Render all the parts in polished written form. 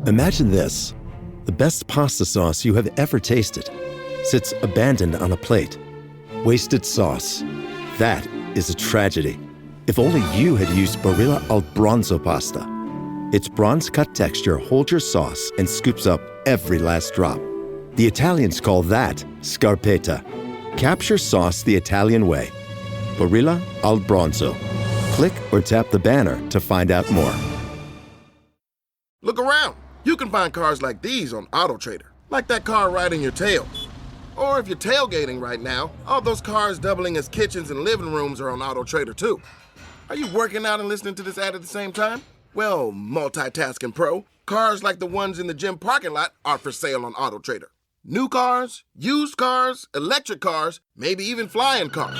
Imagine this. The best pasta sauce you have ever tasted sits abandoned on a plate. Wasted sauce. That is a tragedy. If only you had used Barilla al Bronzo pasta. Its bronze-cut texture holds your sauce and scoops up every last drop. The Italians call that scarpetta. Capture sauce the Italian way. Barilla al Bronzo. Click or tap the banner to find out more. Look around. You can find cars like these on AutoTrader. Like that car riding your tail. Or if you're tailgating right now, all those cars doubling as kitchens and living rooms are on AutoTrader too. Are you working out and listening to this ad at the same time? Well, multitasking pro, cars like the ones in the gym parking lot are for sale on AutoTrader. New cars, used cars, electric cars, maybe even flying cars.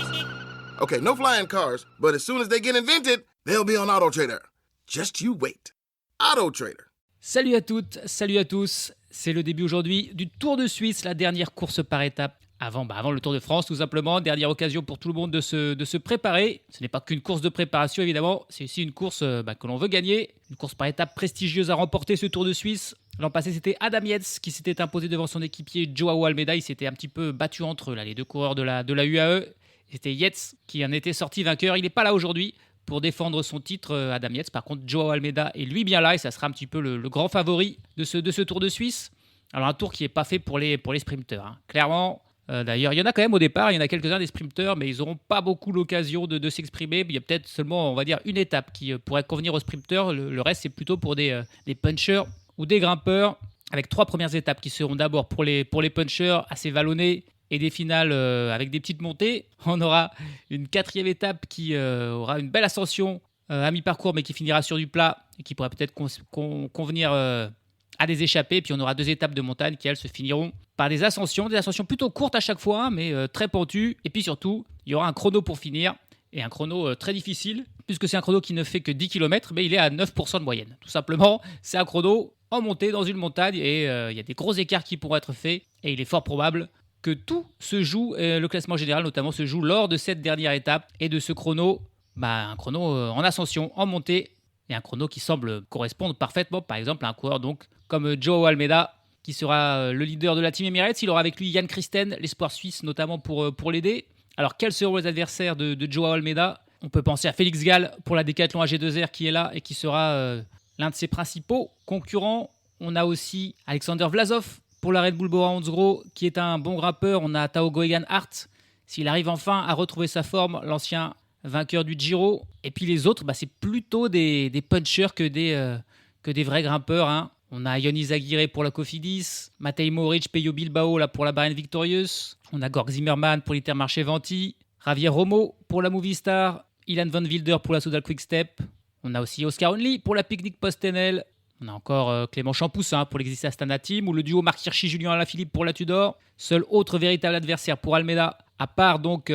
Okay, no flying cars, but as soon as they get invented, they'll be on AutoTrader. Just you wait. AutoTrader. Salut à toutes, salut à tous. C'est le début aujourd'hui du Tour de Suisse, la dernière course par étape avant le Tour de France tout simplement. Dernière occasion pour tout le monde de se préparer. Ce n'est pas qu'une course de préparation évidemment, c'est aussi une course que l'on veut gagner. Une course par étape prestigieuse à remporter ce Tour de Suisse. L'an passé c'était Adam Yates qui s'était imposé devant son équipier Joao Almeida. Il s'était un petit peu battu entre eux, les deux coureurs de la UAE. C'était Yates qui en était sorti vainqueur. Il n'est pas là aujourd'hui pour défendre son titre, Adam Yates. Par contre, Joao Almeida est lui bien là et ça sera un petit peu le grand favori de ce Tour de Suisse. Alors un tour qui n'est pas fait pour les sprinteurs. Hein. Clairement, d'ailleurs, il y en a quand même au départ, il y en a quelques-uns des sprinteurs, mais ils n'auront pas beaucoup l'occasion de s'exprimer. Il y a peut-être seulement, on va dire, une étape qui pourrait convenir aux sprinteurs. Le reste, c'est plutôt pour des punchers ou des grimpeurs, avec 3 premières étapes qui seront d'abord pour les punchers assez vallonnés, et des finales avec des petites montées. On aura une 4e étape qui aura une belle ascension à mi-parcours, mais qui finira sur du plat et qui pourrait peut-être convenir à des échappées. Puis on aura 2 étapes de montagne qui, elles, se finiront par des ascensions plutôt courtes à chaque fois, mais très pentues. Et puis surtout, il y aura un chrono pour finir, et un chrono très difficile, puisque c'est un chrono qui ne fait que 10 km, mais il est à 9% de moyenne. Tout simplement, c'est un chrono en montée dans une montagne, et il y a des gros écarts qui pourront être faits, et il est fort probable que tout se joue, le classement général notamment, se joue lors de cette dernière étape et de ce chrono, un chrono en ascension, en montée, et un chrono qui semble correspondre parfaitement, par exemple, à un coureur donc, comme Joao Almeida, qui sera le leader de la Team Emirates. Il aura avec lui Jan Christen, l'espoir suisse, notamment pour l'aider. Alors, quels seront les adversaires de Joao Almeida ? On peut penser à Félix Gall pour la Decathlon AG2R qui est là et qui sera l'un de ses principaux concurrents. On a aussi Alexander Vlasov pour la Red Bull Bora Hansgrohe, qui est un bon grimpeur. On a Tao Geoghegan Hart, s'il arrive enfin à retrouver sa forme, l'ancien vainqueur du Giro. Et puis les autres, c'est plutôt des punchers que des vrais grimpeurs. Hein. On a Ionis Aguirre pour la Cofidis, Matej Mohoric, Peyo Bilbao là, pour la Bahrain Victorious. On a Gorg Zimmermann pour l'Intermarché Venti, Javier Romo pour la Movistar, Ilan Van Wilder pour la Soudal Quick-Step. On a aussi Oscar Only pour la Picnic Post-Tenel. On a encore Clément Champoussin pour l'Exis Astana Team, ou le duo Marc Hirschi, Julien Alaphilippe pour la Tudor. Seul autre véritable adversaire pour Almeida, à part donc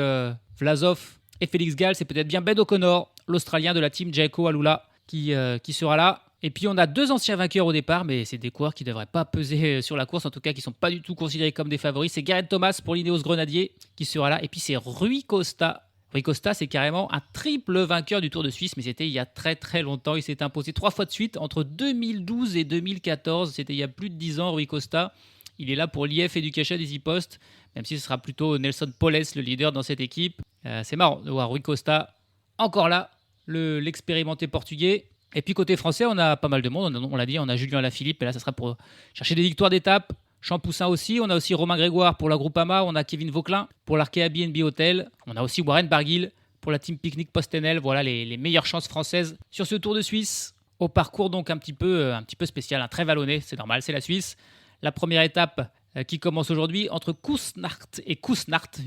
Vlasov et Félix Gall, c'est peut-être bien Ben O'Connor, l'Australien de la team Jayco Alula, qui sera là. Et puis on a 2 anciens vainqueurs au départ, mais c'est des coureurs qui ne devraient pas peser sur la course, en tout cas qui ne sont pas du tout considérés comme des favoris. C'est Geraint Thomas pour l'Ineos Grenadier qui sera là, et puis c'est Rui Costa. Rui Costa, c'est carrément un triple vainqueur du Tour de Suisse, mais c'était il y a très très longtemps. Il s'est imposé 3 fois de suite entre 2012 et 2014. C'était il y a plus de 10 ans, Rui Costa. Il est là pour l'IF Education Easy Post, même si ce sera plutôt Nelson Poles, le leader dans cette équipe. C'est marrant de voir Rui Costa encore là, l'expérimenté portugais. Et puis côté français, on a pas mal de monde. On l'a dit, on a Julien Alaphilippe, et là, ça sera pour chercher des victoires d'étape. Champoussin aussi, on a aussi Romain Grégoire pour la Groupama, on a Kevin Vauquelin pour l'Arkea BNB Hotel, on a aussi Warren Barguil pour la Team Picnic Post-Tenel. Voilà les meilleures chances françaises sur ce Tour de Suisse. Au parcours donc un petit peu spécial, très vallonné, c'est normal, c'est la Suisse. La première étape qui commence aujourd'hui entre Küsnacht et Küsnacht,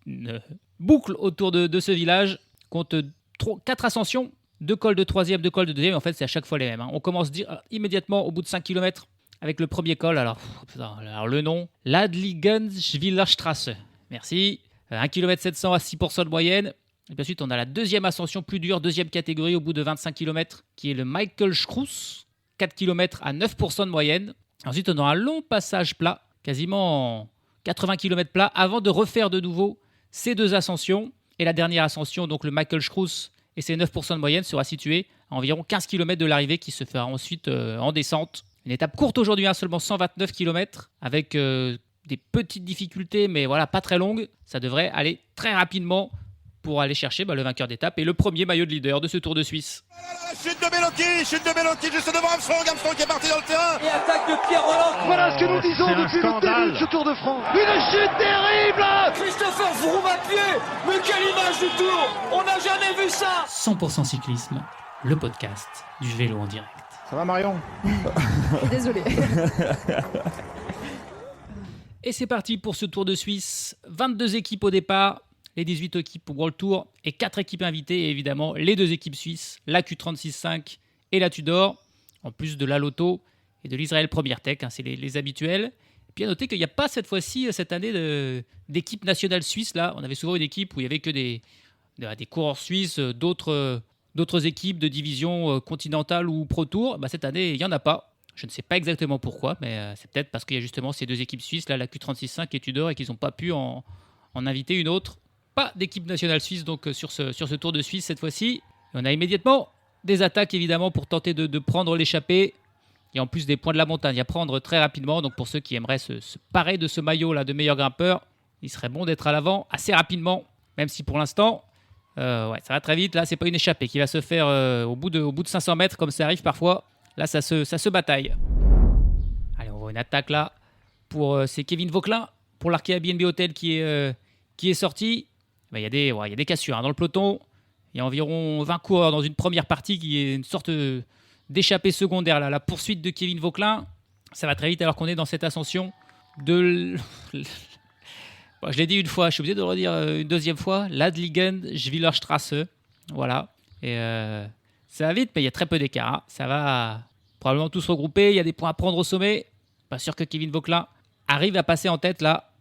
une boucle autour de ce village, compte 4 ascensions, 2 cols de 3e, 2 cols de 2e, en fait c'est à chaque fois les mêmes. Hein. On commence immédiatement au bout de 5 km avec le premier col, alors le nom, l'Adligenswillerstrasse. Merci. 1 km 700 à 6% de moyenne. Et puis ensuite, on a la 2e ascension plus dure, 2e catégorie au bout de 25 km, qui est le Michael Schruss, 4 km à 9% de moyenne. Ensuite, on a un long passage plat, quasiment 80 km plat, avant de refaire de nouveau ces 2 ascensions. Et la dernière ascension, donc le Michael Schruss, et ses 9% de moyenne, sera située à environ 15 km de l'arrivée, qui se fera ensuite en descente. Une étape courte aujourd'hui, seulement 129 km, avec des petites difficultés, mais voilà, pas très longues. Ça devrait aller très rapidement pour aller chercher le vainqueur d'étape et le premier maillot de leader de ce Tour de Suisse. Chute de Bellocchi, juste devant Armstrong qui est parti dans le terrain. Et attaque de Pierre Rolland. Voilà ce que nous disons depuis le début de ce Tour de France. Une chute terrible. Christopher Froome à pied. Mais quelle image du Tour. On n'a jamais vu ça. 100% cyclisme, le podcast du vélo en direct. Ça va Marion? Désolé. Et c'est parti pour ce Tour de Suisse. 22 équipes au départ, les 18 équipes au World Tour et 4 équipes invitées et évidemment les 2 équipes suisses, la Q36.5 et la Tudor, en plus de la Lotto et de l'Israël Premier Tech, c'est les habituels. Et puis à noter qu'il n'y a pas cette fois-ci, cette année, d'équipe nationale suisse. Là, on avait souvent une équipe où il n'y avait que des coureurs suisses, d'autres équipes de division continentale ou Pro Tour. Cette année, il n'y en a pas. Je ne sais pas exactement pourquoi, mais c'est peut-être parce qu'il y a justement ces 2 équipes suisses, là, la Q36.5 et Tudor, et qu'ils n'ont pas pu en inviter une autre. Pas d'équipe nationale suisse donc sur ce Tour de Suisse cette fois-ci. Et on a immédiatement des attaques évidemment pour tenter de prendre l'échappée. Et en plus des points de la montagne à prendre très rapidement. Donc pour ceux qui aimeraient se parer de ce maillot là de meilleur grimpeur, il serait bon d'être à l'avant assez rapidement. Même si pour l'instant, ça va très vite. Là, c'est pas une échappée qui va se faire au bout de 500 mètres comme ça arrive parfois. Là, ça se bataille. Allez, on voit une attaque là. C'est Kevin Vauquelin pour l'Arkea BNB Hotel qui est sorti. Il y a des cassures dans le peloton. Il y a environ 20 coureurs dans une première partie qui est une sorte d'échappée secondaire. Là. La poursuite de Kevin Vauquelin, ça va très vite alors qu'on est dans cette ascension de... je l'ai dit une fois, je suis obligé de le redire une deuxième fois. Ladligen Schwillerstrasse. Voilà. Et ça va vite, mais il y a très peu d'écart. Ça va probablement tous regrouper. Il y a des points à prendre au sommet. Pas sûr que Kevin Vauquelin arrive à passer en tête là.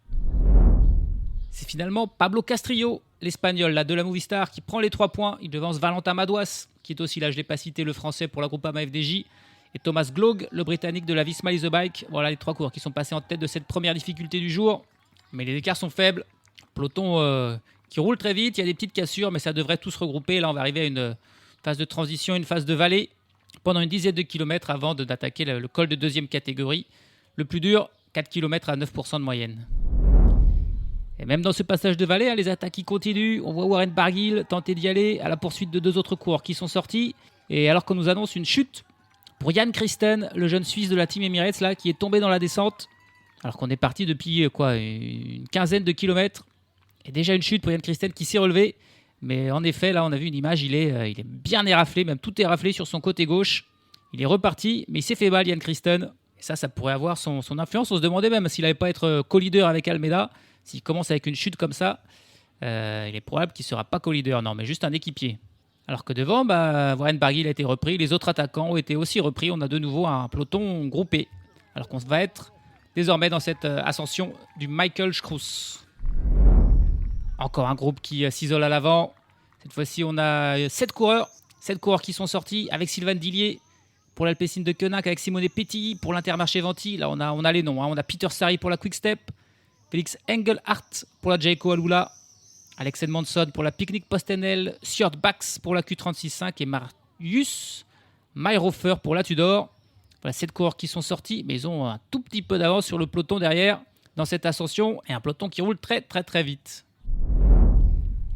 C'est finalement Pablo Castrillo, l'Espagnol là, de la Movistar, qui prend les 3 points. Il devance Valentin Madouas, qui est aussi là, je ne l'ai pas cité, le français pour la Groupama FDJ. Et Thomas Gloag, le britannique de la Visma Lease Bike. Voilà les 3 coureurs qui sont passés en tête de cette première difficulté du jour. Mais les écarts sont faibles. Peloton qui roule très vite. Il y a des petites cassures, mais ça devrait tout se regrouper. Là, on va arriver à une phase de transition, une phase de vallée, pendant une dizaine de kilomètres avant d'attaquer le col de deuxième catégorie. Le plus dur, 4 km à 9% de moyenne. Et même dans ce passage de vallée, les attaques qui continuent. On voit Warren Barguil tenter d'y aller à la poursuite de 2 autres coureurs qui sont sortis. Et alors qu'on nous annonce une chute pour Jan Christen, le jeune Suisse de la Team Emirates, là, qui est tombé dans la descente. Alors qu'on est parti depuis une quinzaine de kilomètres. Et déjà une chute pour Jan Christen qui s'est relevé. Mais en effet, là, on a vu une image, il est bien éraflé, même tout éraflé sur son côté gauche. Il est reparti, mais il s'est fait mal, Jan Christen. Et ça pourrait avoir son influence. On se demandait même s'il n'allait pas être co-leader avec Almeida. S'il commence avec une chute comme ça, il est probable qu'il ne sera pas co-leader, non, mais juste un équipier. Alors que devant, Warren Barguil a été repris, les autres attaquants ont été aussi repris. On a de nouveau un peloton groupé. Alors qu'on va être désormais dans cette ascension du Michael Schruss. Encore un groupe qui s'isole à l'avant. Cette fois-ci, on a 7 coureurs qui sont sortis avec Sylvain Dillier pour l'Alpecin de Koenig, avec Simone Petit pour l'Intermarché Venti. Là, on a les noms. On a Peter Sarri pour la Quick Step, Félix Engelhardt pour la Jayco Alula, Alex Edmondson pour la Picnic Postenel, Sjord Bax pour la Q36.5 et Marius Mayhofer pour la Tudor. Voilà 7 coureurs qui sont sortis, mais ils ont un tout petit peu d'avance sur le peloton derrière dans cette ascension et un peloton qui roule très très très vite.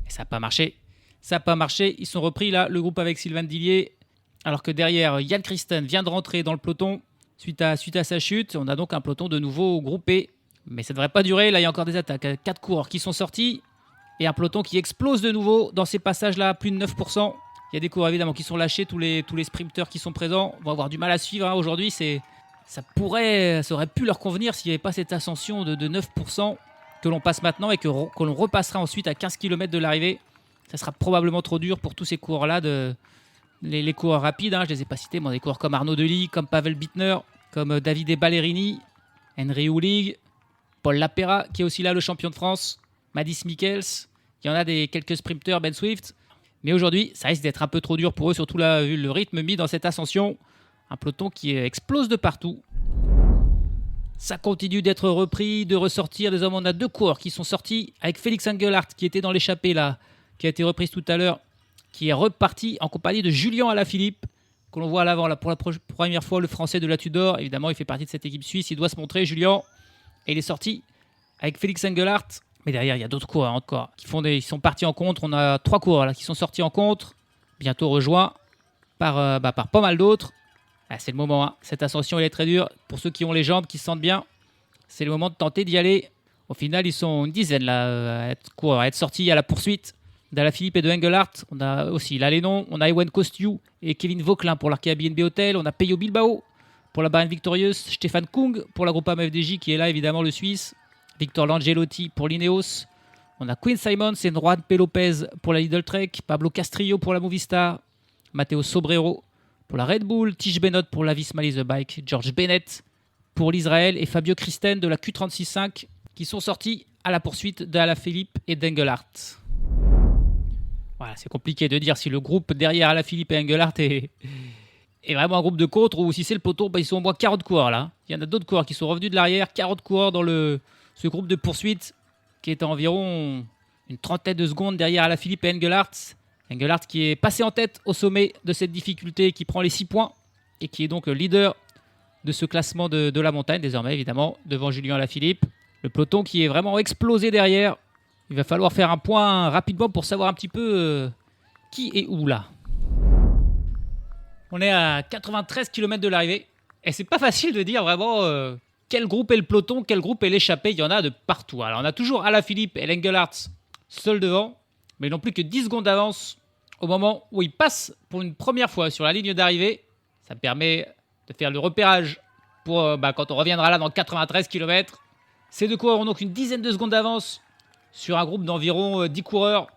Et ça n'a pas marché. Ils sont repris là, le groupe avec Sylvain Dillier, alors que derrière, Jan Christen vient de rentrer dans le peloton suite à sa chute. On a donc un peloton de nouveau groupé. Mais ça ne devrait pas durer. Là, il y a encore des attaques. 4 coureurs qui sont sortis. Et un peloton qui explose de nouveau dans ces passages-là, plus de 9%. Il y a des coureurs évidemment qui sont lâchés. Tous les sprinteurs qui sont présents vont avoir du mal à suivre. Aujourd'hui, ça aurait pu leur convenir s'il n'y avait pas cette ascension de 9% que l'on passe maintenant et que l'on repassera ensuite à 15 km de l'arrivée. Ça sera probablement trop dur pour tous ces coureurs-là. Les coureurs rapides, je ne les ai pas cités, mais des coureurs comme Arnaud Delis, comme Pavel Bittner, comme Davide Ballerini, Henry Houlig, Paul Lapera, qui est aussi là, le champion de France, Madis Mikkels, il y en a quelques sprinteurs, Ben Swift. Mais aujourd'hui, ça risque d'être un peu trop dur pour eux, surtout là, vu le rythme mis dans cette ascension. Un peloton qui explose de partout. Ça continue d'être repris, de ressortir. Désormais, on a 2 coureurs qui sont sortis, avec Félix Engelhardt, qui était dans l'échappée là, qui a été reprise tout à l'heure, qui est reparti en compagnie de Julien Alaphilippe, que l'on voit à l'avant là, pour la première fois, le Français de la Tudor. Évidemment, il fait partie de cette équipe suisse. Il doit se montrer, Julien. Et il est sorti avec Félix Engelhardt. Mais derrière, il y a d'autres coureurs encore ils sont partis en contre. On a 3 coureurs là, qui sont sortis en contre. Bientôt rejoints par pas mal d'autres. Ah, c'est le moment. Hein. Cette ascension, elle est très dure. Pour ceux qui ont les jambes, qui se sentent bien, c'est le moment de tenter d'y aller. Au final, ils sont une dizaine là, à être sortis à la poursuite d'Alaphilippe et de Engelhardt. On a aussi Lalénon, on a Ewen Kostiou et Kevin Vauquelin pour l'Arkea BNB Hotel. On a Peyo Bilbao pour la Bahrain Victorious. Stéphane Kung pour la Groupama FDJ qui est là évidemment le Suisse. Victor Langelotti pour l'Ineos. On a Quinn Simons et Juan P. Lopez pour la Lidl Trek. Pablo Castrillo pour la Movistar. Matteo Sobrero pour la Red Bull. Tish Bennett pour la Visma Lease Bike. George Bennett pour l'Israël. Et Fabio Christen de la Q36.5 qui sont sortis à la poursuite d'Alaphilippe et d'Engelhardt. Voilà, c'est compliqué de dire si le groupe derrière Alaphilippe et Engelhardt est vraiment un groupe de contre ou si c'est le peloton. Ils sont au moins 40 coureurs là. Il y en a d'autres coureurs qui sont revenus de l'arrière. 40 coureurs dans ce groupe de poursuite qui est à environ une trentaine de secondes derrière Alaphilippe et Engelhardt. Engelhardt qui est passé en tête au sommet de cette difficulté, qui prend les 6 points et qui est donc le leader de ce classement de la montagne, désormais évidemment, devant Julien Alaphilippe. Le peloton qui est vraiment explosé derrière. Il va falloir faire un point rapidement pour savoir un petit peu qui est où là. On est à 93 km de l'arrivée. Et c'est pas facile de dire vraiment quel groupe est le peloton, quel groupe est l'échappée. Il y en a de partout. Alors on a toujours Alaphilippe et Engelhardt seuls devant. Mais ils n'ont plus que 10 secondes d'avance au moment où ils passent pour une première fois sur la ligne d'arrivée. Ça permet de faire le repérage pour quand on reviendra là dans 93 km. Ces deux coureurs ont donc une dizaine de secondes d'avance sur un groupe d'environ 10 coureurs.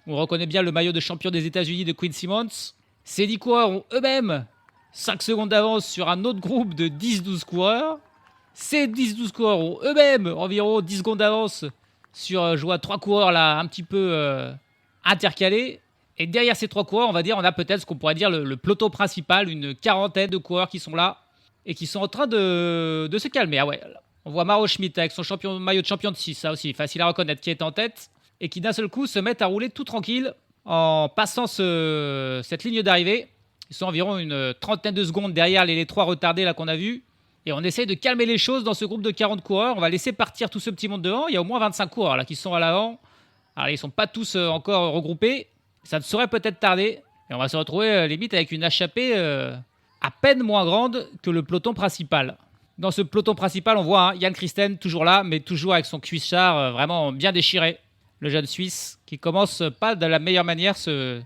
On reconnaît bien le maillot de champion des États-Unis de Quinn Simmons. Ces 10 coureurs ont eux-mêmes 5 secondes d'avance sur un autre groupe de 10-12 coureurs. Ces 10-12 coureurs ont eux-mêmes environ 10 secondes d'avance sur, je vois, 3 coureurs là un petit peu intercalés. Et derrière ces 3 coureurs, on va dire, on a peut-être ce qu'on pourrait dire le peloton principal, une quarantaine de coureurs qui sont là et qui sont en train de se calmer. Ah ouais, on voit Maro Schmidt avec son maillot de champion de 6, ça aussi, facile à reconnaître, qui est en tête et qui d'un seul coup se met à rouler tout tranquille en passant cette ligne d'arrivée. Ils sont environ une trentaine de secondes derrière les 3 retardés là qu'on a vus. Et on essaye de calmer les choses dans ce groupe de 40 coureurs. On va laisser partir tout ce petit monde devant. Il y a au moins 25 coureurs là qui sont à l'avant. Alors ils ne sont pas tous encore regroupés. Ça ne saurait peut-être tarder. Et on va se retrouver limite avec une échappée à peine moins grande que le peloton principal. Dans ce peloton principal, on voit Jan Christen toujours là, mais toujours avec son cuissard vraiment bien déchiré. Le jeune Suisse qui commence pas de la meilleure manière ce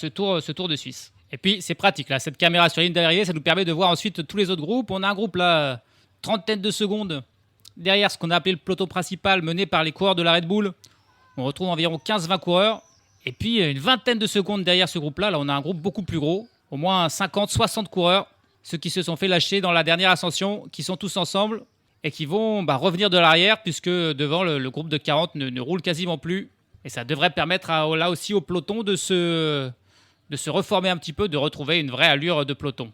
tour de Suisse. Et puis c'est pratique là, cette caméra sur la ligne d'arrivée, ça nous permet de voir ensuite tous les autres groupes. On a un groupe là, trentaine de secondes derrière ce qu'on a appelé le peloton principal mené par les coureurs de la Red Bull. On retrouve environ 15-20 coureurs. Et puis une vingtaine de secondes derrière ce groupe là, on a un groupe beaucoup plus gros, au moins 50-60 coureurs. Ceux qui se sont fait lâcher dans la dernière ascension, qui sont tous ensemble et qui vont revenir de l'arrière puisque devant le groupe de 40 ne roule quasiment plus. Et ça devrait permettre là aussi au peloton de se reformer un petit peu, de retrouver une vraie allure de peloton.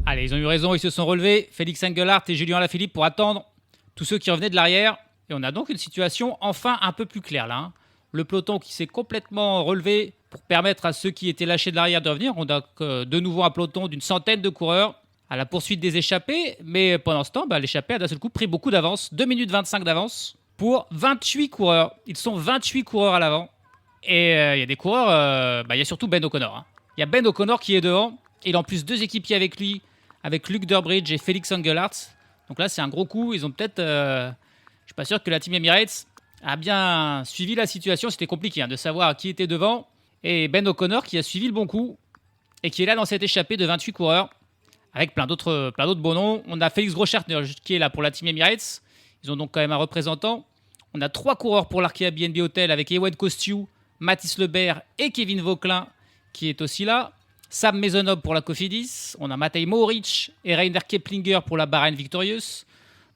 Allez, ils ont eu raison, ils se sont relevés. Félix Engelhardt et Julien Alaphilippe pour attendre tous ceux qui revenaient de l'arrière. Et on a donc une situation enfin un peu plus claire là. Le peloton qui s'est complètement relevé pour permettre à ceux qui étaient lâchés de l'arrière de revenir. On a de nouveau un peloton d'une centaine de coureurs à la poursuite des échappés. Mais pendant ce temps, l'échappée a d'un seul coup pris beaucoup d'avance. 2 minutes 25 d'avance pour 28 coureurs. Ils sont 28 coureurs à l'avant. Et il y a des coureurs, il y a surtout Ben O'Connor. Il y a Ben O'Connor qui est devant. Il a en plus 2 équipiers avec lui, avec Luke Durbridge et Félix Engelhardt. Donc là, c'est un gros coup. Ils ont peut-être... je suis pas sûr que la Team Emirates a bien suivi la situation. C'était compliqué de savoir qui était devant. Et Ben O'Connor qui a suivi le bon coup et qui est là dans cette échappée de 28 coureurs avec plein d'autres beaux noms. On a Félix Groschartner qui est là pour la Team Emirates. Ils ont donc quand même un représentant. On a 3 coureurs pour l'Arkea BNB Hotel avec Ewen Kostiou, Mathis Lebert et Kevin Vauquelin qui est aussi là. Sam Maisonneuve pour la Cofidis. On a Matej Mohoric et Rainer Keplinger pour la Bahrain Victorious.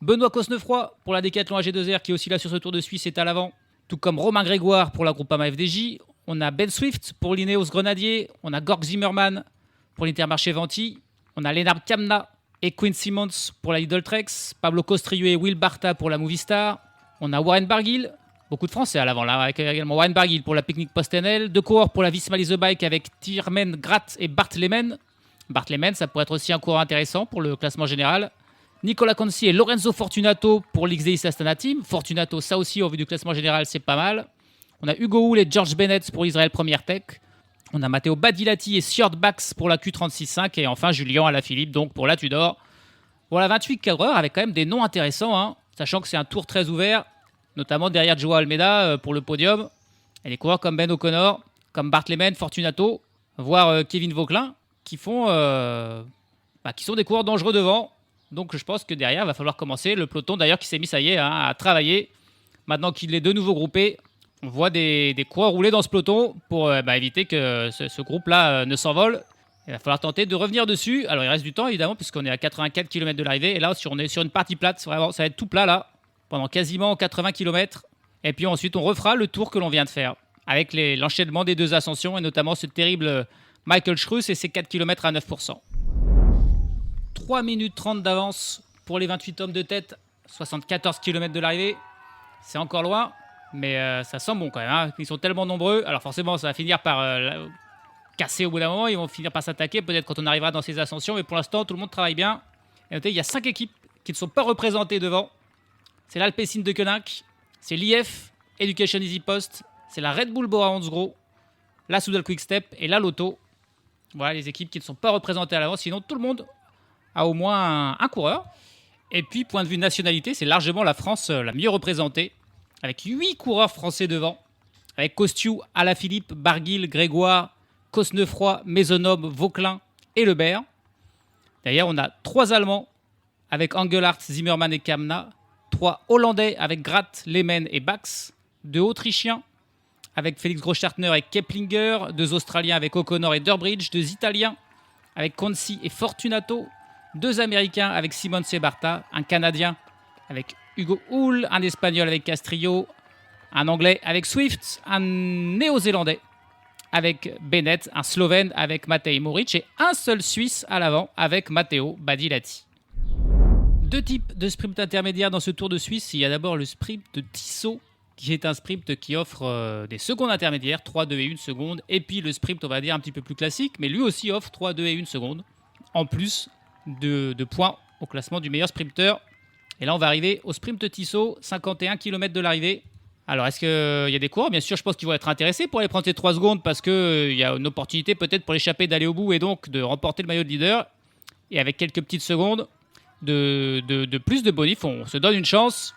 Benoît Cosnefroy pour la Decathlon AG2R qui est aussi là sur ce Tour de Suisse est à l'avant. Tout comme Romain Grégoire pour la Groupama FDJ. On a Ben Swift pour l'Ineos Grenadier. On a Gorg Zimmermann pour l'Intermarché Venti. On a Lennart Kamna et Quinn Simmons pour la Lidl Trek. Pablo Costrillo et Will Barta pour la Movistar. On a Warren Barguil. Beaucoup de Français à l'avant là, avec également Warren Barguil pour la Picnic PostNL. 2 coureurs pour la Visma Lease Bike avec Tiermen Gratt et Bart Lehman. Bartlemen, ça pourrait être aussi un coureur intéressant pour le classement général. Nicola Conci et Lorenzo Fortunato pour l'XDX Astana Team. Fortunato, ça aussi, au vu du classement général, c'est pas mal. On a Hugo Hull et George Bennett pour Israël Première Tech. On a Matteo Badilati et Sjord Bax pour la Q36.5. Et enfin, Julien Alaphilippe donc pour la Tudor. Voilà, 28 coureurs avec quand même des noms intéressants, hein, sachant que c'est un tour très ouvert, notamment derrière Joao Almeida pour le podium. Et des coureurs comme Ben O'Connor, comme Bartlemen, Fortunato, voire Kevin Vauquelin, qui sont des coureurs dangereux devant. Donc je pense que derrière, il va falloir commencer. Le peloton d'ailleurs qui s'est mis, ça y est, hein, à travailler. Maintenant qu'il est de nouveau groupé, on voit des coureurs rouler dans ce peloton pour éviter que ce groupe-là ne s'envole. Il va falloir tenter de revenir dessus. Alors il reste du temps évidemment puisqu'on est à 84 km de l'arrivée. Et là, on est sur une partie plate. Vraiment, ça va être tout plat là, pendant quasiment 80 km. Et puis ensuite, on refera le tour que l'on vient de faire avec l'enchaînement des deux ascensions et notamment ce terrible Michael Schruss et ses 4 km à 9%. 3 minutes 30 d'avance pour les 28 hommes de tête, 74 km de l'arrivée. C'est encore loin, mais ça sent bon quand même, hein. Ils sont tellement nombreux. Alors forcément, ça va finir par casser au bout d'un moment. Ils vont finir par s'attaquer, peut-être quand on arrivera dans ces ascensions. Mais pour l'instant, tout le monde travaille bien. Et notez, il y a 5 équipes qui ne sont pas représentées devant. C'est l'Alpecin de Koenig, c'est l'IF Education Easy Post, c'est la Red Bull Bora Hansgrohe, la Soudal Quick Step et la Lotto. Voilà les équipes qui ne sont pas représentées à l'avance. Sinon, tout le monde a au moins un coureur. Et puis, point de vue nationalité, c'est largement la France la mieux représentée, avec 8 coureurs français devant, avec Kostiou, Alaphilippe, Barguil, Grégoire, Cosnefroy, Maisonneuve, Vauquelin et Lebert. D'ailleurs, on a 3 Allemands avec Engelhardt, Zimmermann et Kamna, 3 Hollandais avec Gratt, Lehmann et Bax, 2 Autrichiens avec Félix Großschartner et Keplinger, 2 Australiens avec O'Connor et Durbridge, 2 Italiens avec Conci et Fortunato, 2 Américains avec Simon Sebarta, un Canadien avec Hugo Hull, un Espagnol avec Castrillo, un Anglais avec Swift, un Néo-Zélandais avec Bennett, un Slovène avec Matej Moric et un seul Suisse à l'avant avec Matteo Badilati. 2 types de sprint intermédiaires dans ce Tour de Suisse. Il y a d'abord le sprint de Tissot, qui est un sprint qui offre des secondes intermédiaires, 3, 2 et 1 seconde. Et puis le sprint, on va dire, un petit peu plus classique, mais lui aussi offre 3, 2 et 1 seconde, en plus de points au classement du meilleur sprinter. Et là, on va arriver au sprint de Tissot, 51 km de l'arrivée. Alors, est-ce qu'il y a des coureurs ? Bien sûr, je pense qu'ils vont être intéressés pour aller prendre ces 3 secondes parce qu'il y a une opportunité peut-être pour l'échapper d'aller au bout et donc de remporter le maillot de leader. Et avec quelques petites secondes de plus de bonif, on se donne une chance.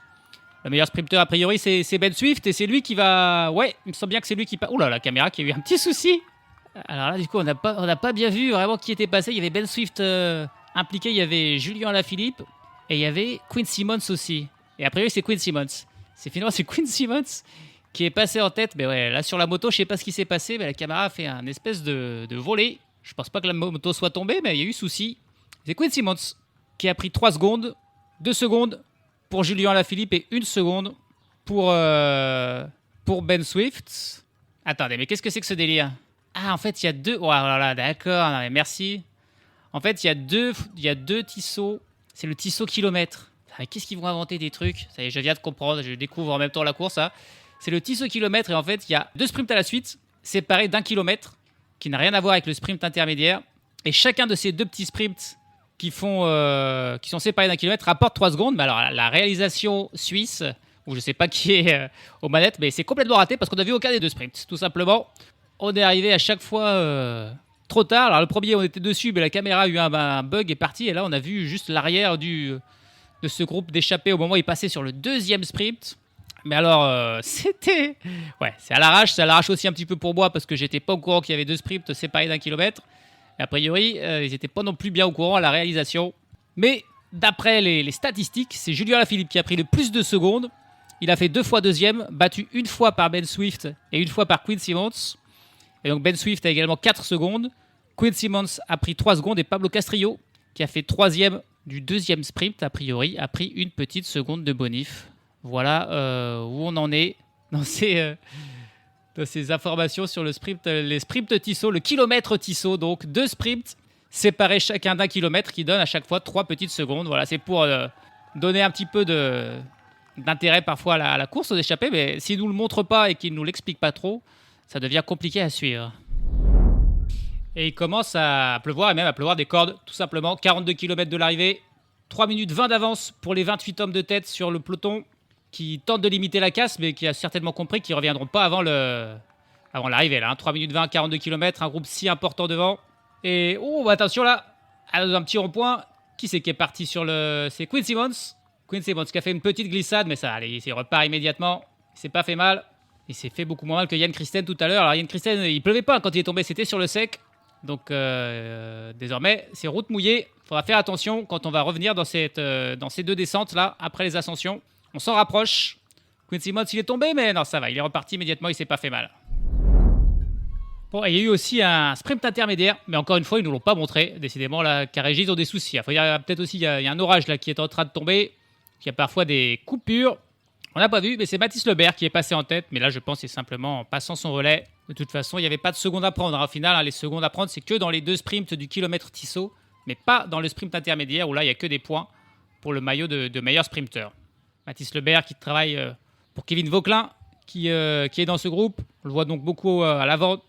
Le meilleur sprinter, a priori, c'est Ben Swift et c'est lui qui va... Ouais, il me semble bien que c'est lui qui... Ouh là, la caméra qui a eu un petit souci. Alors là, du coup, on n'a pas bien vu vraiment qui était passé. Il y avait Ben Swift impliqué, il y avait Julien Alaphilippe et il y avait Quinn Simmons aussi. Et a priori, c'est Quinn Simmons. C'est Quinn Simmons qui est passé en tête. Mais ouais, là, sur la moto, je sais pas ce qui s'est passé, mais la caméra a fait un espèce de volet. Je pense pas que la moto soit tombée, mais il y a eu souci. C'est Quinn Simmons qui a pris 3 secondes, 2 secondes pour Julien Alaphilippe et 1 seconde pour Ben Swift. Attendez, mais qu'est-ce que c'est que ce délire ? Ah, en fait, il y a 2... Oh là là, d'accord, non, mais merci. En fait, il y a deux Tissot. C'est le Tissot kilomètre. Ah, qu'est-ce qu'ils vont inventer des trucs ? Ça y est, je viens de comprendre, je découvre en même temps la course. Hein. C'est le Tissot kilomètre et en fait, il y a 2 sprints à la suite, séparés d'1 kilomètre, qui n'a rien à voir avec le sprint intermédiaire. Et chacun de ces 2 petits sprints qui sont séparés d'1 kilomètre rapporte 3 secondes. Mais alors, la réalisation suisse, où je ne sais pas qui est aux manettes, mais c'est complètement raté parce qu'on n'a vu aucun des 2 sprints. Tout simplement, on est arrivé à chaque fois trop tard. Alors, le premier, on était dessus, mais la caméra a eu un bug et est partie. Et là, on a vu juste l'arrière de ce groupe d'échappés au moment où il passait sur le 2e sprint. Mais alors, c'était... Ouais, c'est à l'arrache aussi un petit peu pour moi parce que j'étais pas au courant qu'il y avait 2 sprints séparés d'1 kilomètre. Et a priori, ils n'étaient pas non plus bien au courant à la réalisation. Mais d'après les statistiques, c'est Julien Alaphilippe qui a pris le plus de secondes. Il a fait 2 fois 2e, battu 1 fois par Ben Swift et 1 fois par Quinn Simmons. Et donc Ben Swift a également 4 secondes. Quinn Simmons a pris 3 secondes et Pablo Castrillo, qui a fait 3e du 2e sprint, a priori, a pris 1 petite seconde de bonif. Voilà où on en est dans ces informations sur les sprints Tissot, le kilomètre Tissot. Donc 2 sprints séparés chacun d'1 kilomètre qui donnent à chaque fois 3 petites secondes. Voilà, c'est pour donner un petit peu d'intérêt parfois à la course aux échappés. Mais s'ils ne nous le montrent pas et qu'ils ne nous l'expliquent pas trop, ça devient compliqué à suivre. Et il commence à pleuvoir, et même à pleuvoir des cordes, tout simplement. 42 km de l'arrivée, 3 minutes 20 d'avance pour les 28 hommes de tête sur le peloton, qui tentent de limiter la casse, mais qui a certainement compris qu'ils ne reviendront pas avant l'arrivée. Là, hein. 3 minutes 20, 42 km, un groupe si important devant. Et attention là, un petit rond-point. Qui c'est qui est parti sur le... C'est Quinn Simmons. Quinn Simmons qui a fait une petite glissade, mais ça, allez, il repart immédiatement. Il s'est pas fait mal. Il s'est fait beaucoup moins mal que Jan Christen tout à l'heure. Alors Jan Christen, il pleuvait pas quand il est tombé, c'était sur le sec. Donc désormais, c'est route mouillée. Il faudra faire attention quand on va revenir dans ces deux descentes là, après les ascensions. On s'en rapproche. Quinn Simmons, il est tombé, mais non, ça va. Il est reparti immédiatement, il s'est pas fait mal. Bon, il y a eu aussi un sprint intermédiaire, mais encore une fois, ils ne nous l'ont pas montré. Décidément, là, Carégie, ils ont des soucis. Il y a peut-être aussi il y a un orage là qui est en train de tomber. Il y a parfois des coupures. On n'a pas vu, mais c'est Mathis Lebert qui est passé en tête. Mais là, je pense que c'est simplement en passant son relais. De toute façon, il n'y avait pas de secondes à prendre. Au final, hein, les secondes à prendre, c'est que dans les 2 sprints du kilomètre Tissot, mais pas dans le sprint intermédiaire où là, il n'y a que des points pour le maillot de meilleur sprinter. Mathis Lebert qui travaille pour Kevin Vauquelin, qui est dans ce groupe. On le voit donc beaucoup à l'avant de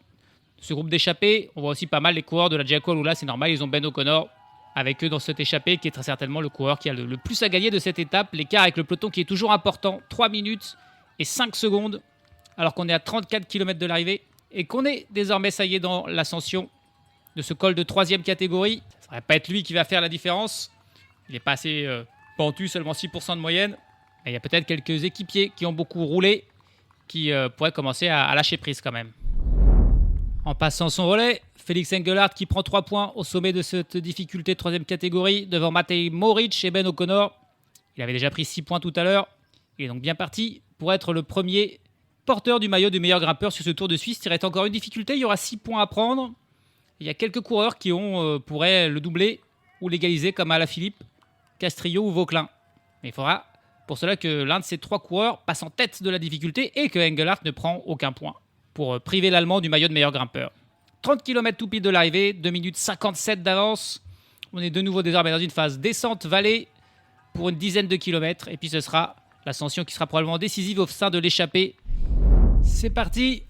ce groupe d'échappés. On voit aussi pas mal les coureurs de la Jacol où là, c'est normal, ils ont Ben O'Connor avec eux dans cet échappé, qui est très certainement le coureur qui a le plus à gagner de cette étape. L'écart avec le peloton qui est toujours important, 3 minutes et 5 secondes, alors qu'on est à 34 km de l'arrivée, et qu'on est désormais, ça y est, dans l'ascension de ce col de 3e catégorie. Ça ne va pas être lui qui va faire la différence. Il n'est pas assez pentu, seulement 6% de moyenne. Mais il y a peut-être quelques équipiers qui ont beaucoup roulé, qui pourraient commencer à lâcher prise quand même. En passant son relais, Félix Engelhardt qui prend 3 points au sommet de cette difficulté de 3e catégorie devant Matej Moric et Ben O'Connor. Il avait déjà pris 6 points tout à l'heure. Il est donc bien parti pour être le premier porteur du maillot du meilleur grimpeur sur ce Tour de Suisse. Il reste encore une difficulté, il y aura 6 points à prendre. Il y a quelques coureurs qui pourraient le doubler ou l'égaliser comme Alaphilippe, Castrillo ou Vauquelin. Mais il faudra pour cela que l'un de ces 3 coureurs passe en tête de la difficulté et que Engelhardt ne prend aucun point pour priver l'Allemand du maillot de meilleur grimpeur. 30 km tout pile de l'arrivée, 2 minutes 57 d'avance. On est de nouveau désormais dans une phase descente-vallée pour une dizaine de kilomètres. Et puis ce sera l'ascension qui sera probablement décisive au sein de l'échappée. C'est parti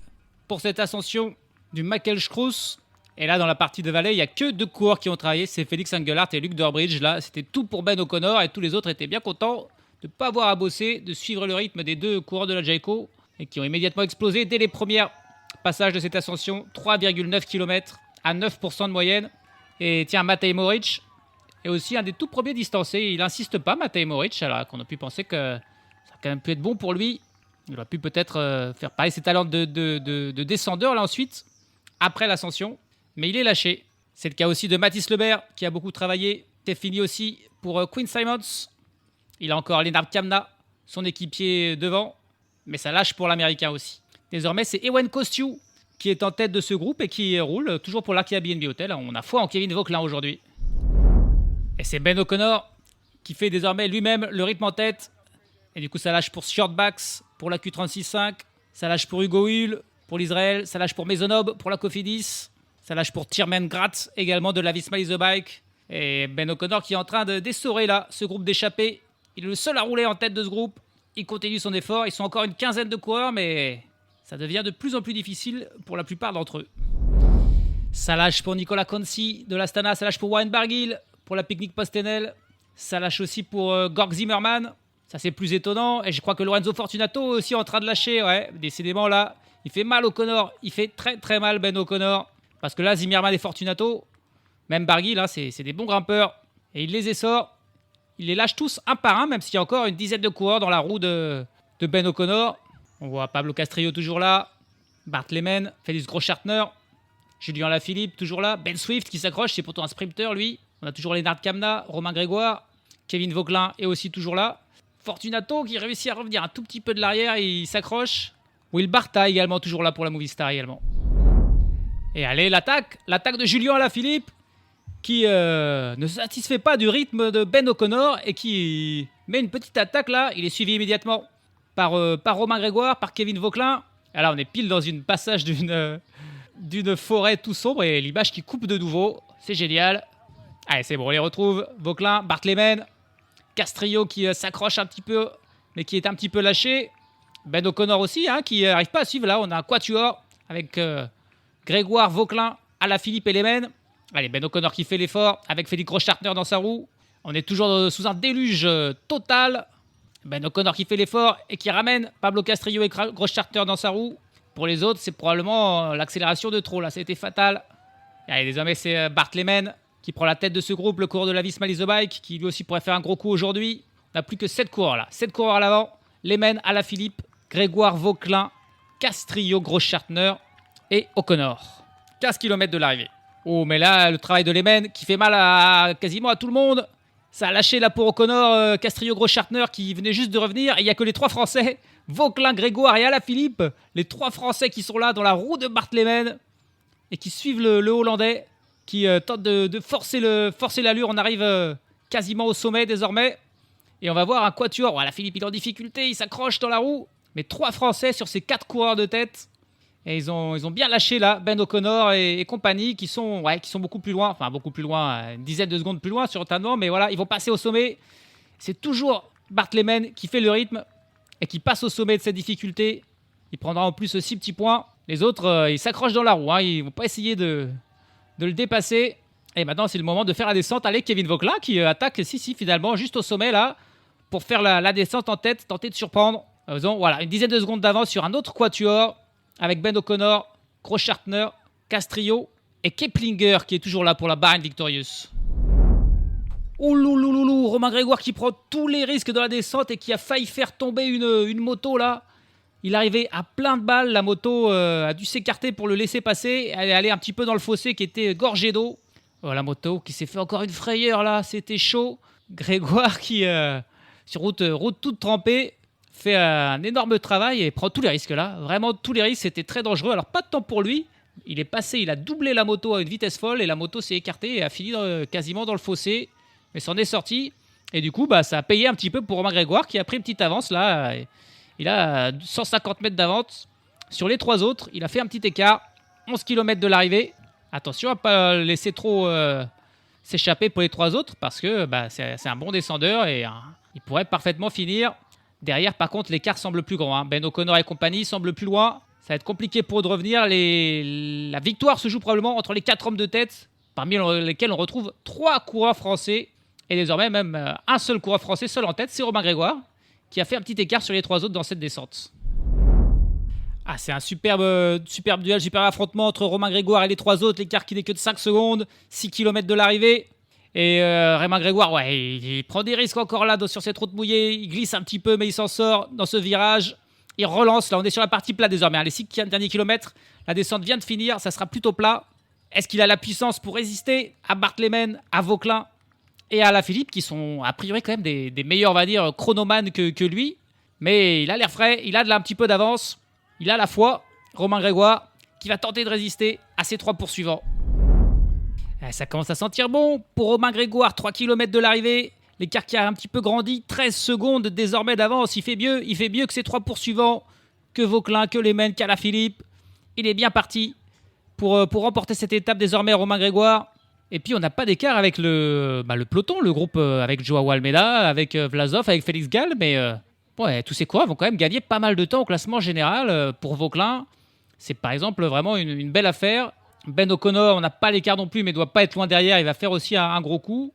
pour cette ascension du Mackelskruss. Et là, dans la partie de vallée, il n'y a que 2 coureurs qui ont travaillé. C'est Félix Engelhardt et Luc Durbridge. Là, c'était tout pour Ben O'Connor et tous les autres étaient bien contents de ne pas avoir à bosser, de suivre le rythme des 2 coureurs de la Jayco et qui ont immédiatement explosé dès les premiers passages de cette ascension. 3,9 km à 9% de moyenne. Et tiens, Matej Moric est aussi un des tout premiers distancés. Il n'insiste pas, Matej Moric, alors qu'on a pu penser que ça a quand même pu être bon pour lui. Il aurait pu peut-être faire pareil ses talents de descendeur là ensuite, après l'ascension. Mais il est lâché. C'est le cas aussi de Mathis Lebert, qui a beaucoup travaillé. C'est fini aussi pour Quinn Simmons. Il a encore Lennart Kamna, son équipier devant. Mais ça lâche pour l'Américain aussi. Désormais, c'est Ewen Kostiou qui est en tête de ce groupe et qui roule toujours pour l'Arkia BNB Hotel. On a foi en Kevin Vauquelin aujourd'hui. Et c'est Ben O'Connor qui fait désormais lui-même le rythme en tête. Et du coup, ça lâche pour Shortbacks, pour la Q36.5. Ça lâche pour Hugo Hull, pour l'Israël. Ça lâche pour Maisonneuve, pour la Cofidis. Ça lâche pour Tiermen Gratz, également de la Visma Lease Bike. Et Ben O'Connor qui est en train d'essorer là ce groupe d'échappés. Il est le seul à rouler en tête de ce groupe. Il continue son effort. Ils sont encore une quinzaine de coureurs, mais ça devient de plus en plus difficile pour la plupart d'entre eux. Ça lâche pour Nicolas Conci de l'Astana. Ça lâche pour Warren Barguil, pour la Picnic Postenel. Ça lâche aussi pour Gorg Zimmermann. Ça, c'est plus étonnant. Et je crois que Lorenzo Fortunato est aussi en train de lâcher. Ouais, décidément, là, il fait mal O'Connor. Il fait très, très mal Ben O'Connor. Parce que là, Zimmermann et Fortunato, même Barguil, hein, c'est des bons grimpeurs. Et il les essore. Il les lâche tous un par un, même s'il y a encore une dizaine de coureurs dans la roue de Ben O'Connor. On voit Pablo Castrillo toujours là. Bart Lehmann, Félix Groschartner. Julien Alaphilippe toujours là. Ben Swift qui s'accroche, c'est pourtant un sprinter lui. On a toujours Lennart Kamna, Romain Grégoire. Kevin Vauquelin est aussi toujours là. Fortunato qui réussit à revenir un tout petit peu de l'arrière, il s'accroche. Will Barta également toujours là pour la Movistar également. Et allez, l'attaque de Julien Alaphilippe qui ne se satisfait pas du rythme de Ben O'Connor et qui met une petite attaque là. Il est suivi immédiatement par Romain Grégoire, par Kevin Vauquelin. Et là, on est pile dans une passage d'une forêt tout sombre et l'image qui coupe de nouveau. C'est génial. Allez, c'est bon, on les retrouve. Vauquelin, Bart Lehmann, Castrillo qui s'accroche un petit peu, mais qui est un petit peu lâché. Ben O'Connor aussi, hein, qui n'arrive pas à suivre. Là, on a un quatuor avec Grégoire, Vauquelin, Alaphilippe et Lehman. Allez, Ben O'Connor qui fait l'effort avec Félix Grossschartner dans sa roue. On est toujours sous un déluge total. Ben O'Connor qui fait l'effort et qui ramène Pablo Castrillo et Grossschartner dans sa roue. Pour les autres, c'est probablement l'accélération de trop. Là, ça a été fatal. Et allez, désormais, c'est Bart Lehman qui prend la tête de ce groupe, le coureur de la Visma Lease the Bike, qui lui aussi pourrait faire un gros coup aujourd'hui. On n'a plus que 7 coureurs là. 7 coureurs à l'avant. Lehman, Alaphilippe, Grégoire, Vauquelin, Castrillo, Grossschartner et O'Connor. 15 km de l'arrivée. Oh, mais là, le travail de Lehman qui fait mal quasiment à tout le monde. Ça a lâché là pour O'Connor, Castrillo, Grossschartner qui venait juste de revenir. Et il n'y a que les 3 Français, Vauquelin, Grégoire et Alaphilippe. Les 3 Français qui sont là dans la roue de Bart Lehman et qui suivent le Hollandais qui tente de forcer l'allure. On arrive quasiment au sommet désormais. Et on va voir un quatuor. Alaphilippe, il est en difficulté, il s'accroche dans la roue. Mais 3 Français sur ces 4 coureurs de tête. Et ils ont bien lâché là, Ben O'Connor et compagnie, qui sont beaucoup plus loin. Enfin, beaucoup plus loin, une dizaine de secondes plus loin sur le tandem. Mais voilà, ils vont passer au sommet. C'est toujours Bart Lehman qui fait le rythme et qui passe au sommet de cette difficulté. Il prendra en plus 6 petits points. Les autres, ils s'accrochent dans la roue. Ils ne vont pas essayer de le dépasser. Et maintenant, c'est le moment de faire la descente. Allez, Kevin Vauquelin qui attaque, finalement, juste au sommet là, pour faire la descente en tête, tenter de surprendre. Voilà, une dizaine de secondes d'avance sur un autre quatuor avec Ben O'Connor, Grossschartner, Castrillo et Keplinger qui est toujours là pour la Bahrain Victorious. Ouloulouloulou, Romain Grégoire qui prend tous les risques de la descente et qui a failli faire tomber une moto là. Il arrivait à plein de balles, la moto a dû s'écarter pour le laisser passer. Elle est allée un petit peu dans le fossé qui était gorgé d'eau. Oh, la moto qui s'est fait encore une frayeur là, c'était chaud. Grégoire qui, sur route toute trempée, fait un énorme travail et prend tous les risques là. Vraiment tous les risques, c'était très dangereux. Alors pas de temps pour lui. Il est passé, il a doublé la moto à une vitesse folle et la moto s'est écartée et a fini quasiment dans le fossé. Mais s'en est sorti. Et du coup, ça a payé un petit peu pour Romain Grégoire qui a pris une petite avance là. Il a 150 mètres d'avance sur les 3 autres. Il a fait un petit écart. 11 km de l'arrivée. Attention à ne pas laisser trop s'échapper pour les 3 autres parce que c'est un bon descendeur et il pourrait parfaitement finir. Derrière, par contre, l'écart semble plus grand. Ben O'Connor et compagnie semblent plus loin. Ça va être compliqué pour eux de revenir. La victoire se joue probablement entre les 4 hommes de tête, parmi lesquels on retrouve 3 coureurs français. Et désormais, même un seul coureur français seul en tête, c'est Romain Grégoire, qui a fait un petit écart sur les 3 autres dans cette descente. C'est un superbe duel, superbe affrontement entre Romain Grégoire et les 3 autres. L'écart qui n'est que de 5 secondes, 6 km de l'arrivée. Et Romain Grégoire, il prend des risques encore là sur cette route mouillée. Il glisse un petit peu, mais il s'en sort dans ce virage. Il relance, là on est sur la partie plate désormais. Les 6 derniers kilomètres, la descente vient de finir, ça sera plutôt plat. Est-ce qu'il a la puissance pour résister à Bart Lehman, à Vauquelin et à Alaphilippe, qui sont a priori quand même des meilleurs, on va dire, chronomanes que lui. Mais il a l'air frais, il a un petit peu d'avance. Il a la foi, Romain Grégoire, qui va tenter de résister à ces 3 poursuivants. Ça commence à sentir bon pour Romain Grégoire, 3 km de l'arrivée. L'écart qui a un petit peu grandi, 13 secondes désormais d'avance. Il fait mieux que ces 3 poursuivants, que Vauquelin, que Lehman, qu'Alaphilippe. Il est bien parti pour remporter cette étape désormais, Romain Grégoire. Et puis on n'a pas d'écart avec le peloton, le groupe avec Joao Almeida, avec Vlasov, avec Félix Gall. Mais tous ces coureurs vont quand même gagner pas mal de temps au classement général. Pour Vauquelin, c'est par exemple vraiment une belle affaire. Ben O'Connor, on n'a pas l'écart non plus, mais ne doit pas être loin derrière. Il va faire aussi un gros coup.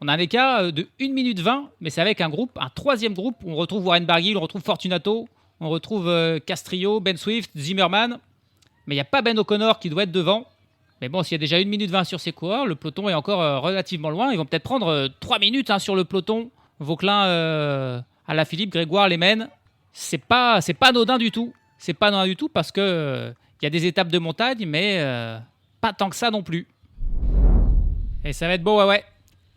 On a un écart de 1 minute 20, mais c'est avec un 3e groupe. On retrouve Warren Barguil, on retrouve Fortunato, on retrouve Castrillo, Ben Swift, Zimmerman. Mais il n'y a pas Ben O'Connor qui doit être devant. Mais bon, s'il y a déjà 1 minute 20 sur ces coureurs, le peloton est encore relativement loin. Ils vont peut-être prendre 3 minutes sur le peloton. Vauquelin, Alaphilippe, Grégoire, Lehman. C'est pas anodin du tout. C'est pas anodin du tout parce que y a des étapes de montagne, mais pas tant que ça non plus. Et ça va être beau, ouais.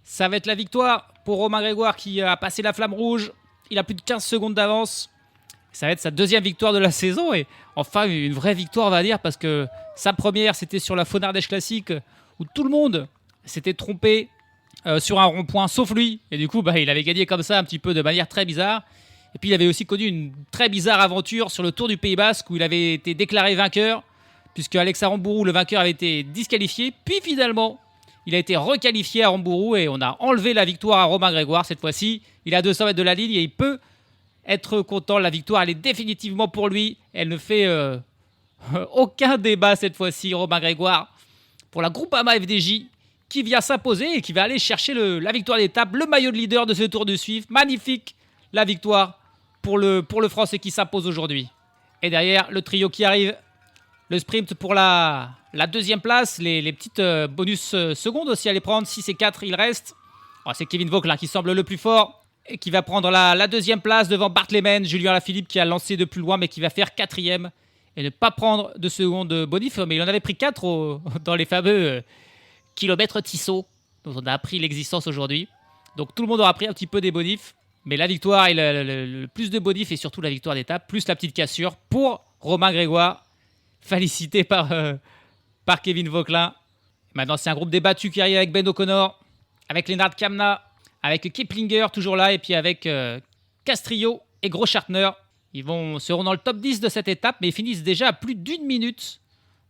Ça va être la victoire pour Romain Grégoire qui a passé la flamme rouge. Il a plus de 15 secondes d'avance. Ça va être sa 2e victoire de la saison et enfin une vraie victoire, on va dire, parce que sa première, c'était sur la Fonardèche Classique où tout le monde s'était trompé sur un rond-point, sauf lui. Et du coup, il avait gagné comme ça un petit peu de manière très bizarre. Et puis, il avait aussi connu une très bizarre aventure sur le Tour du Pays Basque où il avait été déclaré vainqueur puisque Alex Aramburu, le vainqueur, avait été disqualifié. Puis finalement, il a été requalifié à Aramburu et on a enlevé la victoire à Romain Grégoire. Cette fois-ci, il est à 200 mètres de la ligne et il peut être content. La victoire, elle est définitivement pour lui. Elle ne fait aucun débat cette fois-ci, Romain Grégoire. pour la Groupama FDJ qui vient s'imposer et qui va aller chercher la victoire d'étape, le maillot de leader de ce Tour de Suisse. Magnifique la victoire pour le Français qui s'impose aujourd'hui. Et derrière, le trio qui arrive, le sprint pour la deuxième place, les petites bonus secondes aussi à les prendre, 6 et 4 il reste. Oh, c'est Kevin Vauquelin qui semble le plus fort et qui va prendre la deuxième place devant Bart Lehman, Julien Alaphilippe qui a lancé de plus loin mais qui va faire 4e et ne pas prendre de seconde bonif. Mais il en avait pris 4 dans les fameux kilomètres Tissot dont on a appris l'existence aujourd'hui. Donc tout le monde aura pris un petit peu des bonifs. Mais la victoire et le plus de bonifs et surtout la victoire d'étape, plus la petite cassure pour Romain Grégoire, félicité par Kevin Vauquelin. Maintenant, c'est un groupe débattu qui arrive avec Ben O'Connor, avec Lennart Kämna, avec Keplinger toujours là, et puis avec Castrillo et Großschartner. Ils seront dans le top 10 de cette étape, mais ils finissent déjà à plus d'1 minute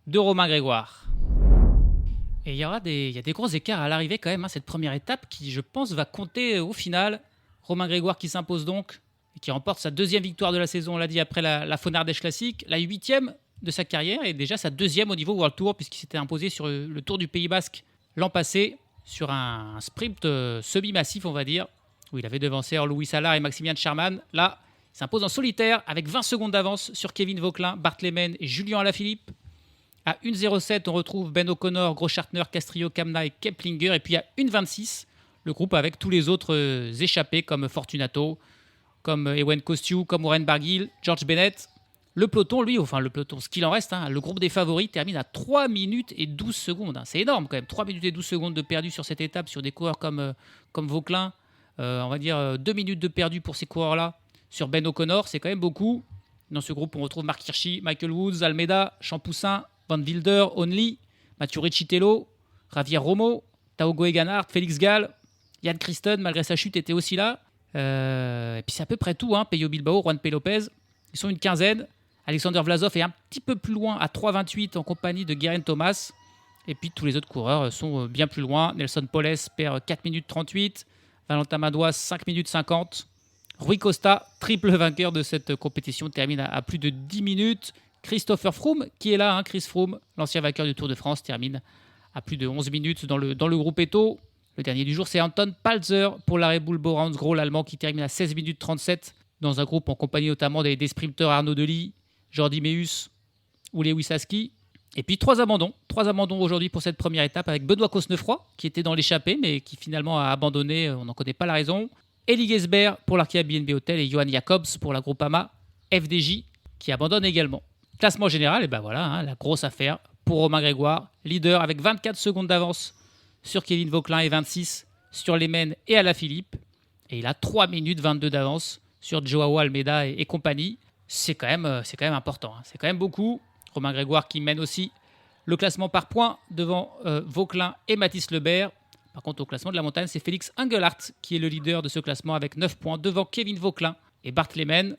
de Romain Grégoire. Et il y a des gros écarts à l'arrivée quand même, cette première étape qui, je pense, va compter au final. Romain Grégoire qui s'impose donc et qui remporte sa 2e victoire de la saison, on l'a dit, après la Von Ardèche Classique, la 8e de sa carrière et déjà sa 2e au niveau World Tour puisqu'il s'était imposé sur le Tour du Pays Basque l'an passé sur un sprint semi-massif, on va dire, où il avait devancé Louis Allard et Maximilian Schachmann. Là, il s'impose en solitaire avec 20 secondes d'avance sur Kevin Vauquelin, Bart Lehman et Julien Alaphilippe. À 1,07, on retrouve Ben O'Connor, Großschartner, Castrillo, Kämna et Keplinger. Et puis à 1,26, le groupe avec tous les autres échappés comme Fortunato, comme Ewen Kosciu, comme Warren Barguil, George Bennett. Le peloton, lui, enfin le peloton, ce qu'il en reste, le groupe des favoris termine à 3 minutes et 12 secondes. C'est énorme quand même, 3 minutes et 12 secondes de perdu sur cette étape, sur des coureurs comme Vauquelin. On va dire 2 minutes de perdu pour ces coureurs-là. Sur Ben O'Connor, c'est quand même beaucoup. Dans ce groupe, on retrouve Mark Hirschi, Michael Woods, Almeida, Champoussin, Van Wilder, Only, Mathieu Riccitello, Javier Romo, Tao Geoghegan-Hart, Félix Gall, Jan Kristen, malgré sa chute, était aussi là. Et puis c'est à peu près tout. Pello Bilbao, Juan P. Lopez, ils sont une quinzaine. Alexander Vlasov est un petit peu plus loin à 3,28 en compagnie de Geraint Thomas. Et puis tous les autres coureurs sont bien plus loin. Nelson Poles perd 4 minutes 38. Valentin Madouas 5 minutes 50. Rui Costa, triple vainqueur de cette compétition, termine à plus de 10 minutes. Christopher Froome, qui est là, Chris Froome, l'ancien vainqueur du Tour de France, termine à plus de 11 minutes dans le groupe Eto. Le dernier du jour, c'est Anton Palzer pour la Red Bull Bora-Hansgrohe, l'Allemand, qui termine à 16 minutes 37 dans un groupe en compagnie notamment des sprinteurs Arnaud Delis, Jordi Meus ou Lewis Haski. Et puis 3 abandons aujourd'hui pour cette première étape avec Benoît Cosnefroy qui était dans l'échappée mais qui finalement a abandonné, on n'en connaît pas la raison. Elie Gesbert pour l'Arkea BNB Hotel et Johan Jacobs pour la Groupama FDJ qui abandonne également. Classement général, et ben voilà, la grosse affaire pour Romain Grégoire, leader avec 24 secondes d'avance sur Kevin Vauquelin et 26 sur Lehman et Alaphilippe. Et il a 3 minutes 22 d'avance sur Joao Almeida et compagnie. C'est quand même important, c'est quand même beaucoup. Romain Grégoire qui mène aussi le classement par points devant Vauquelin et Mathis Lebert. Par contre, au classement de la montagne, c'est Félix Engelhardt qui est le leader de ce classement avec 9 points devant Kevin Vauquelin et Bart Lehman.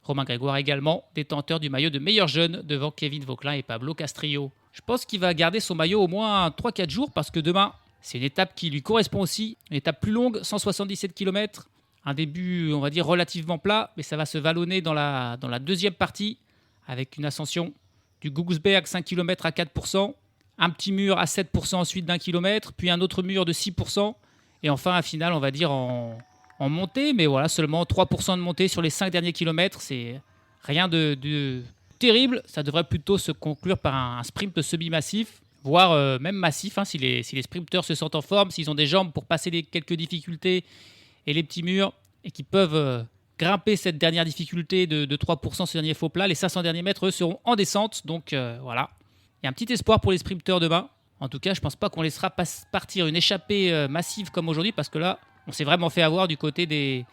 Romain Grégoire également, détenteur du maillot de meilleur jeune devant Kevin Vauquelin et Pablo Castrillo. Je pense qu'il va garder son maillot au moins 3-4 jours parce que demain, c'est une étape qui lui correspond aussi. Une étape plus longue, 177 km. Un début, on va dire, relativement plat, mais ça va se vallonner dans la deuxième partie avec une ascension du Gugusberg 5 km à 4%, un petit mur à 7% ensuite d'1 km, puis un autre mur de 6%, et enfin un final, on va dire, en montée, mais voilà, seulement 3% de montée sur les 5 derniers kilomètres, c'est rien de terrible. Ça devrait plutôt se conclure par un sprint semi-massif, voire même massif, si les sprinteurs se sentent en forme, s'ils ont des jambes pour passer quelques difficultés et les petits murs, et qui peuvent grimper cette dernière difficulté de 3%, ce dernier faux plat. Les 500 derniers mètres, eux, seront en descente, donc voilà. Il y a un petit espoir pour les sprinteurs demain. En tout cas, je ne pense pas qu'on laissera partir une échappée massive comme aujourd'hui, parce que là, on s'est vraiment fait avoir du côté des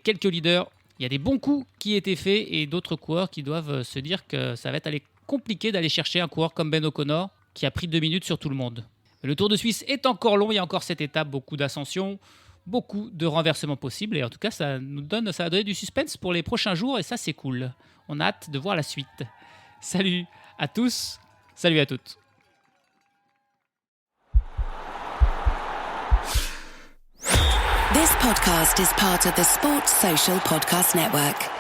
quelques leaders. Il y a des bons coups qui étaient faits et d'autres coureurs qui doivent se dire que ça va être compliqué d'aller chercher un coureur comme Ben O'Connor qui a pris 2 minutes sur tout le monde. Le Tour de Suisse est encore long, il y a encore cette étape, beaucoup d'ascensions, beaucoup de renversements possibles et en tout cas ça va donner du suspense pour les prochains jours et ça c'est cool. On a hâte de voir la suite. Salut à tous, salut à toutes. This podcast is part of the Sports Social Podcast Network.